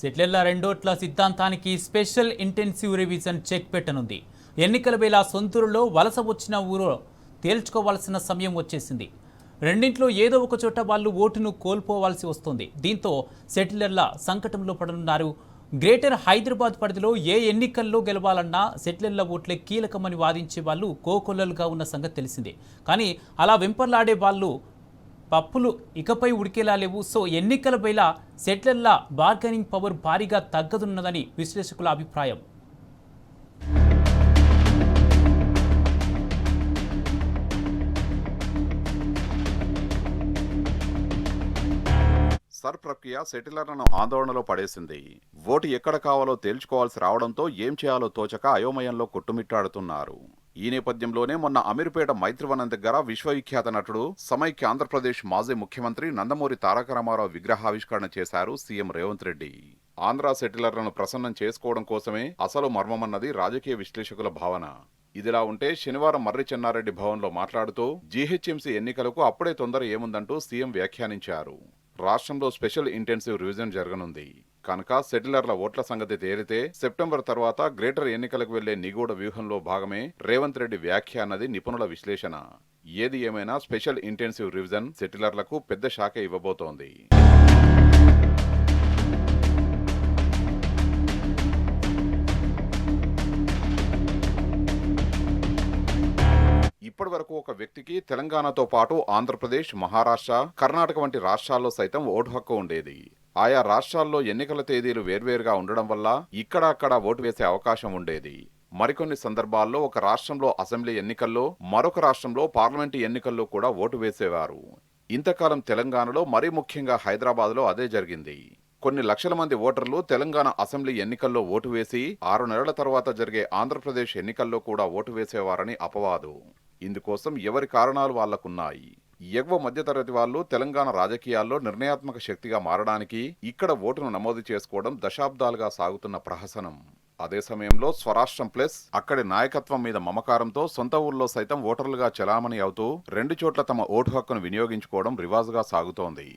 సెటిలర్ల రెండోట్ల సిద్ధాంతానికి special intensive revision check పెట్టనుంది. ఎన్నికల వేళ సొంతూరులో వలస వచ్చిన ఊరు తేల్చుకోవాల్సిన సమయం వచ్చేసింది. రెండింట్లో ఏదో ఒక చోట వాళ్ళు ఓటును కోల్పోవాల్సి వస్తుంది. దీంతో సెటిలర్ల సంకటంలో పడనున్నారు. గ్రేటర్ హైదరాబాద్ పరిధిలో ఏ ఎన్నికల్లో గెలవాలన్నా సెటిలర్ల ఓట్లే కీలకమని వాదించే వాళ్ళు కోకొల్లలుగా ఉన్న సంగతి తెలిసిందే. కానీ అలా వెంపర్లాడే వాళ్ళు పప్పులు ఇకపై ఉడికేలా లేవు. సో ఎన్నికల వేళ సెటిలర్ల బార్గెనింగ్ పవర్ భారీగా తగ్గదున్నదని విశ్లేషకుల అభిప్రాయం. సర్ ప్రక్రియ సెటిలర్లను ఆందోళనలో పడేసింది. ఓటు ఎక్కడ కావాలో తేల్చుకోవాల్సి రావడంతో ఏం చేయాలో తోచక అయోమయంలో కొట్టుమిట్టాడుతున్నారు. ఈ నేపథ్యంలోనే మొన్న అమీర్పేట మైత్రివనం దగ్గర విశ్వవిఖ్యాత నటుడు సమైక్య ఆంధ్రప్రదేశ్ మాజీ ముఖ్యమంత్రి నందమూరి తారక రామారావు విగ్రహావిష్కరణ చేశారు సీఎం రేవంత్ రెడ్డి. ఆంధ్ర సెటిలర్లను ప్రసన్నం చేసుకోవడం కోసమే అసలు మర్మమన్నది రాజకీయ విశ్లేషకుల భావన. ఇదిలా ఉంటే శనివారం మర్రి చెన్నారెడ్డి భవన్లో మాట్లాడుతూ జీహెచ్ఎంసీ ఎన్నికలకు అప్పుడే తొందర ఏముందంటూ సీఎం వ్యాఖ్యానించారు. రాష్ట్రంలో స్పెషల్ ఇంటెన్సివ్ రివిజన్ జరగనుంది కనుక సెటిలర్ల ఓట్ల సంగతి తేలితే సెప్టెంబర్ తర్వాత గ్రేటర్ ఎన్నికలకు వెళ్లే నిగూఢ వ్యూహంలో భాగమే రేవంత్ రెడ్డి వ్యాఖ్య అన్నది నిపుణుల విశ్లేషణ. ఏది ఏమైనా స్పెషల్ ఇంటెన్సివ్ రివిజన్ సెటిలర్లకు పెద్ద షాకే ఇవ్వబోతోంది. ఇప్పటి వరకు ఒక వ్యక్తికి తెలంగాణతో పాటు ఆంధ్రప్రదేశ్, మహారాష్ట్ర, కర్ణాటక వంటి రాష్ట్రాల్లో సైతం ఓటు హక్కు ఉండేది. ఆయా రాష్ట్రాల్లో ఎన్నికల తేదీలు వేర్వేరుగా ఉండడం వల్ల ఇక్కడ అక్కడ ఓటు వేసే అవకాశం ఉండేది. మరికొన్ని సందర్భాల్లో ఒక రాష్ట్రంలో అసెంబ్లీ ఎన్నికల్లో, మరొక రాష్ట్రంలో పార్లమెంటు ఎన్నికల్లో కూడా ఓటు వేసేవారు. ఇంతకాలం తెలంగాణలో, మరీ ముఖ్యంగా హైదరాబాద్లో అదే జరిగింది. కొన్ని లక్షల మంది ఓటర్లు తెలంగాణ అసెంబ్లీ ఎన్నికల్లో ఓటు వేసి 6 నెలల తర్వాత జరిగే ఆంధ్రప్రదేశ్ ఎన్నికల్లో కూడా ఓటు వేసేవారని అపవాదు. ఇందుకోసం ఎవరి కారణాలు వాళ్లకున్నాయి. ఎగువ మధ్యతరగతి వాళ్ళు తెలంగాణ రాజకీయాల్లో నిర్ణయాత్మక శక్తిగా మారడానికి ఇక్కడ ఓటును నమోదు చేసుకోవడం దశాబ్దాలుగా సాగుతున్న ప్రహసనం. అదే సమయంలో స్వరాష్ట్రం ప్లస్ అక్కడి నాయకత్వం మీద మమకారంతో సొంత ఊర్లో సైతం ఓటర్లుగా చలామణి అవుతూ 2 చోట్ల తమ ఓటు హక్కును వినియోగించుకోవడం రివాజుగా సాగుతోంది.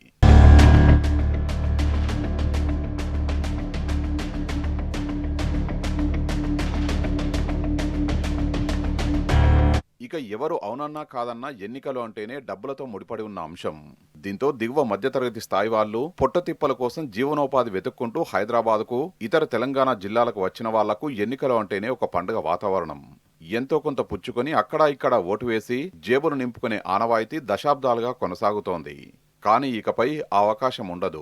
ఇక ఎవరు అవునన్నా కాదన్నా ఎన్నికలు అంటేనే డబ్బులతో ముడిపడి ఉన్న అంశం. దీంతో దిగువ మధ్యతరగతి స్థాయి వాళ్లు పొట్టతిప్పల కోసం జీవనోపాధి వెతుక్కుంటూ హైదరాబాద్కు, ఇతర తెలంగాణ జిల్లాలకు వచ్చిన వాళ్లకు ఎన్నికలు అంటేనే ఒక పండుగ వాతావరణం. ఎంతో కొంత పుచ్చుకొని అక్కడా ఇక్కడ ఓటు వేసి జేబులు నింపుకునే ఆనవాయితీ దశాబ్దాలుగా కొనసాగుతోంది. కానీ ఇకపై ఆ అవకాశం ఉండదు.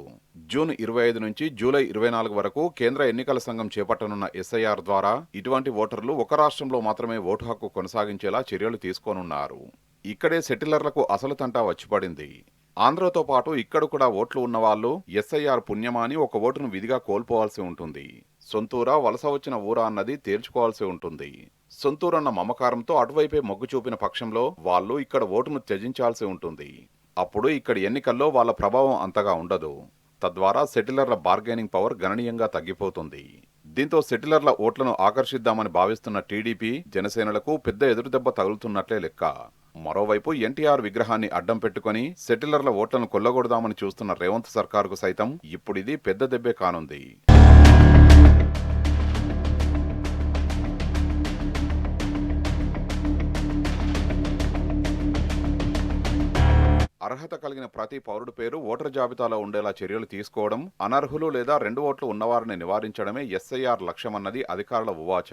జూన్ 25 నుంచి జూలై 24 వరకు కేంద్ర ఎన్నికల సంఘం చేపట్టనున్న ఎస్ఐఆర్ ద్వారా ఇటువంటి ఓటర్లు ఒక రాష్ట్రంలో మాత్రమే ఓటు హక్కు కొనసాగించేలా చర్యలు తీసుకోనున్నారు. ఇక్కడే సెటిలర్లకు అసలు తంటా వచ్చిపడింది. ఆంధ్రతో పాటు ఇక్కడ కూడా ఓట్లు ఉన్నవాళ్లు ఎస్ఐఆర్ పుణ్యమాని ఒక ఓటును విధిగా కోల్పోవాల్సి ఉంటుంది. సొంతూరా, వలస వచ్చిన ఊరా అన్నది తేల్చుకోవాల్సి ఉంటుంది. సొంతూరన్న మమకారంతో అటువైపే మొగ్గు చూపిన పక్షంలో వాళ్ళు ఇక్కడ ఓటును త్యజించాల్సి ఉంటుంది. అప్పుడు ఇక్కడి ఎన్నికల్లో వాళ్ల ప్రభావం అంతగా ఉండదు. తద్వారా సెటిలర్ల బార్గెనింగ్ పవర్ గణనీయంగా తగ్గిపోతుంది. దీంతో సెటిలర్ల ఓట్లను ఆకర్షిద్దామని భావిస్తున్న టీడీపీ, జనసేనలకు పెద్ద ఎదురుదెబ్బ తగులుతున్నట్లే లెక్క. మరోవైపు ఎన్టీఆర్ విగ్రహాన్ని అడ్డం పెట్టుకుని సెటిలర్ల ఓట్లను కొల్లగొడదామని చూస్తున్న రేవంత్ సర్కారుకు సైతం ఇప్పుడిది పెద్ద దెబ్బే కానుంది. అర్హత కలిగిన ప్రతి పౌరుడి పేరు ఓటర్ జాబితాలో ఉండేలా చర్యలు తీసుకోవడం, అనర్హులు లేదా 2 ఓట్లు ఉన్నవారిని నివారించడమే ఎస్ఐఆర్ లక్ష్యమన్నది అధికారుల ఉవాచ.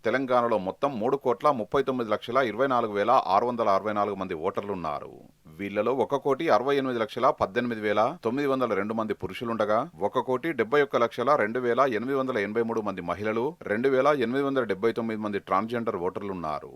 తెలంగాణలో మొత్తం 3,39,24,664 మంది ఓటర్లున్నారు. వీళ్లలో 1,68,18,902 మంది పురుషులుండగా 1,71,02,883 మంది మహిళలు, 2,879 మంది ట్రాన్స్జెండర్ ఓటర్లున్నారు.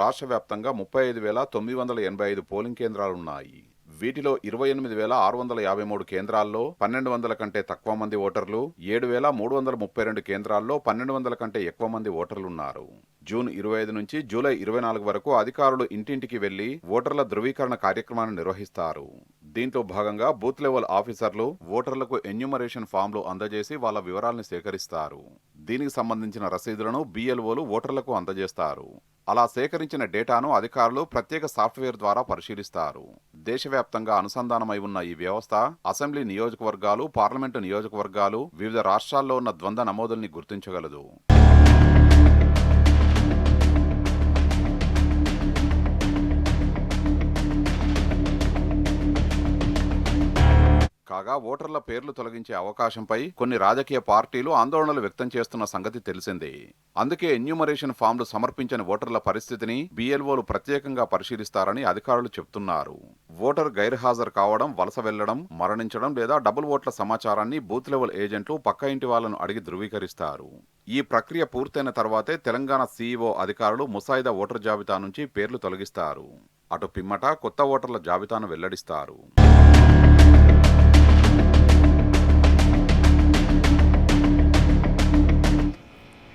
రాష్ట్ర వ్యాప్తంగా 35,985 పోలింగ్ కేంద్రాలున్నాయి. వీటిలో 28,653 కేంద్రాల్లో 1,200 కంటే తక్కువ మంది ఓటర్లు, 7,332 కేంద్రాల్లో 1,200 కంటే ఎక్కువ మంది ఓటర్లున్నారు. జూన్ 25 నుంచి జూలై 24 వరకు అధికారులు ఇంటింటికి వెళ్లి ఓటర్ల ధృవీకరణ కార్యక్రమాన్ని నిర్వహిస్తారు. దీంట్లో భాగంగా బూత్ లెవెల్ ఆఫీసర్లు ఓటర్లకు ఎన్యూమరేషన్ ఫామ్లు అందజేసి వాళ్ళ వివరాల్ని సేకరిస్తారు. దీనికి సంబంధించిన రసీదులను BLOలు ఓటర్లకు అందజేస్తారు. అలా సేకరించిన డేటాను అధికారులు ప్రత్యేక సాఫ్ట్వేర్ ద్వారా పరిశీలిస్తారు. దేశవ్యాప్తంగా అనుసంధానమై ఉన్న ఈ వ్యవస్థ అసెంబ్లీ నియోజకవర్గాలు, పార్లమెంటు నియోజకవర్గాలు, వివిధ రాష్ట్రాల్లో ఉన్న ద్వంద్వ నమోదుల్ని గుర్తించగలదు. కాగా ఓటర్ల పేర్లు తొలగించే అవకాశంపై కొన్ని రాజకీయ పార్టీలు ఆందోళనలు వ్యక్తం చేస్తున్న సంగతి తెలిసిందే. అందుకే ఎన్యూమరేషన్ ఫామ్లు సమర్పించని ఓటర్ల పరిస్థితిని BLOలు ప్రత్యేకంగా పరిశీలిస్తారని అధికారులు చెప్తున్నారు. ఓటర్ గైర్హాజరు కావడం, వలస వెళ్లడం, మరణించడం లేదా డబుల్ ఓట్ల సమాచారాన్ని బూత్ లెవెల్ ఏజెంట్లు పక్క ఇంటి వాళ్లను అడిగి ధృవీకరిస్తారు. ఈ ప్రక్రియ పూర్తయిన తర్వాతే తెలంగాణ CEO అధికారులు ముసాయిదా ఓటర్ జాబితా నుంచి పేర్లు తొలగిస్తారు. అటు పిమ్మట కొత్త ఓటర్ల జాబితాను వెల్లడిస్తారు.